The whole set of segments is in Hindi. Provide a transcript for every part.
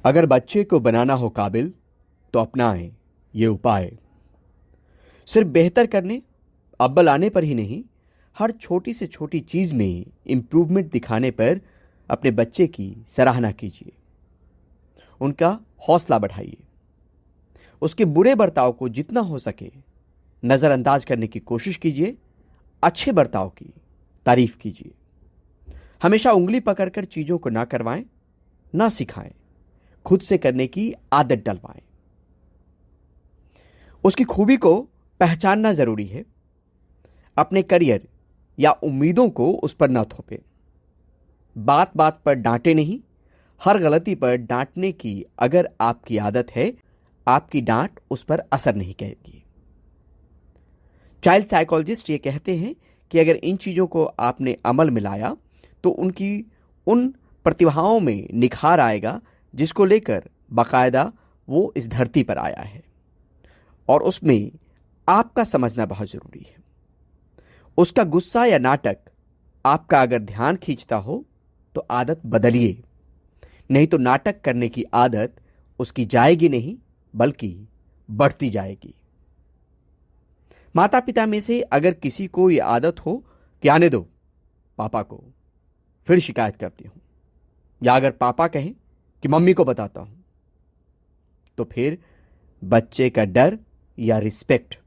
अगर बच्चे को बनाना हो काबिल तो अपनाएं ये उपाय। सिर्फ बेहतर करने, अव्वल आने पर ही नहीं, हर छोटी से छोटी चीज में इंप्रूवमेंट दिखाने पर अपने बच्चे की सराहना कीजिए। उनका हौसला बढ़ाइए। उसके बुरे बर्ताव को जितना हो सके नजरअंदाज करने की कोशिश कीजिए। अच्छे बर्ताव की तारीफ कीजिए। हमेशा उंगली पकड़कर चीजों को ना करवाएं, ना सिखाएं, खुद से करने की आदत डलवाएं। उसकी खूबी को पहचानना जरूरी है। अपने करियर या उम्मीदों को उस पर ना थोपें। बात बात पर डांटे नहीं। हर गलती पर डांटने की अगर आपकी आदत है, आपकी डांट उस पर असर नहीं करेगी। चाइल्ड साइकोलॉजिस्ट ये कहते हैं कि अगर इन चीजों को आपने अमल में लाया तो उनकी उन प्रतिभाओं में निखार आएगा जिसको लेकर बाकायदा वो इस धरती पर आया है, और उसमें आपका समझना बहुत जरूरी है। उसका गुस्सा या नाटक आपका अगर ध्यान खींचता हो तो आदत बदलिए, नहीं तो नाटक करने की आदत उसकी जाएगी नहीं बल्कि बढ़ती जाएगी। माता पिता में से अगर किसी को यह आदत हो कि आने दो पापा को, फिर शिकायत करती हूं, या अगर पापा कहें कि मम्मी को बताता हूं, तो फिर बच्चे का डर या रिस्पेक्ट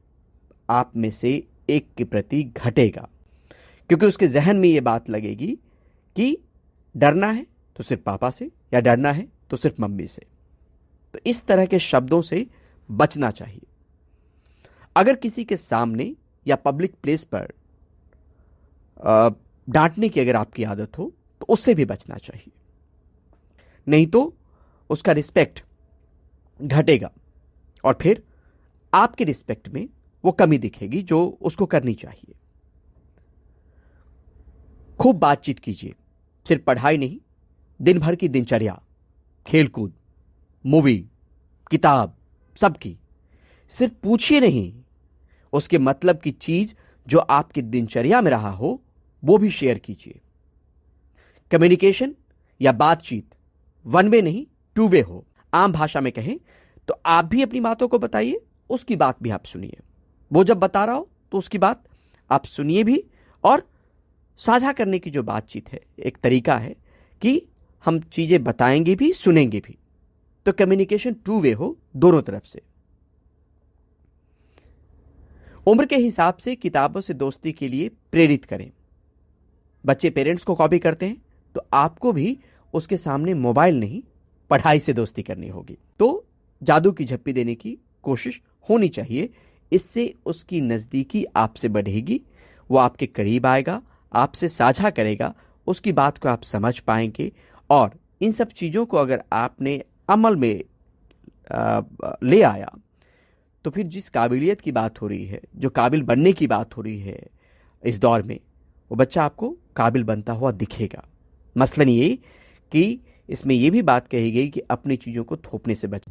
आप में से एक के प्रति घटेगा, क्योंकि उसके जहन में यह बात लगेगी कि डरना है तो सिर्फ पापा से, या डरना है तो सिर्फ मम्मी से। तो इस तरह के शब्दों से बचना चाहिए। अगर किसी के सामने या पब्लिक प्लेस पर डांटने की अगर आपकी आदत हो तो उससे भी बचना चाहिए, नहीं तो उसका रिस्पेक्ट घटेगा और फिर आपके रिस्पेक्ट में वो कमी दिखेगी जो उसको करनी चाहिए। खूब बातचीत कीजिए, सिर्फ पढ़ाई नहीं, दिन भर की दिनचर्या, खेलकूद, मूवी, किताब, सबकी। सिर्फ पूछिए नहीं, उसके मतलब की चीज जो आपकी दिनचर्या में रहा हो वो भी शेयर कीजिए। कम्युनिकेशन या बातचीत वन वे नहीं, टू वे हो। आम भाषा में कहें तो आप भी अपनी बातों को बताइए, उसकी बात भी आप सुनिए। वो जब बता रहा हो तो उसकी बात आप सुनिए भी, और साझा करने की जो बातचीत है, एक तरीका है कि हम चीजें बताएंगे भी, सुनेंगे भी। तो कम्युनिकेशन टू वे हो, दोनों तरफ से। उम्र के हिसाब से किताबों से दोस्ती के लिए प्रेरित करें। बच्चे पेरेंट्स को कॉपी करते हैं तो आपको भी उसके सामने मोबाइल नहीं, पढ़ाई से दोस्ती करनी होगी। तो जादू की झप्पी देने की कोशिश होनी चाहिए। इससे उसकी नजदीकी आपसे बढ़ेगी, वो आपके करीब आएगा, आपसे साझा करेगा, उसकी बात को आप समझ पाएंगे। और इन सब चीजों को अगर आपने अमल में ले आया तो फिर जिस काबिलियत की बात हो रही है, जो काबिल बनने की बात हो रही है इस दौर में, वो बच्चा आपको काबिल बनता हुआ दिखेगा। मसलन ये कि इसमें यह भी बात कही गई कि अपनी चीजों को थोपने से बच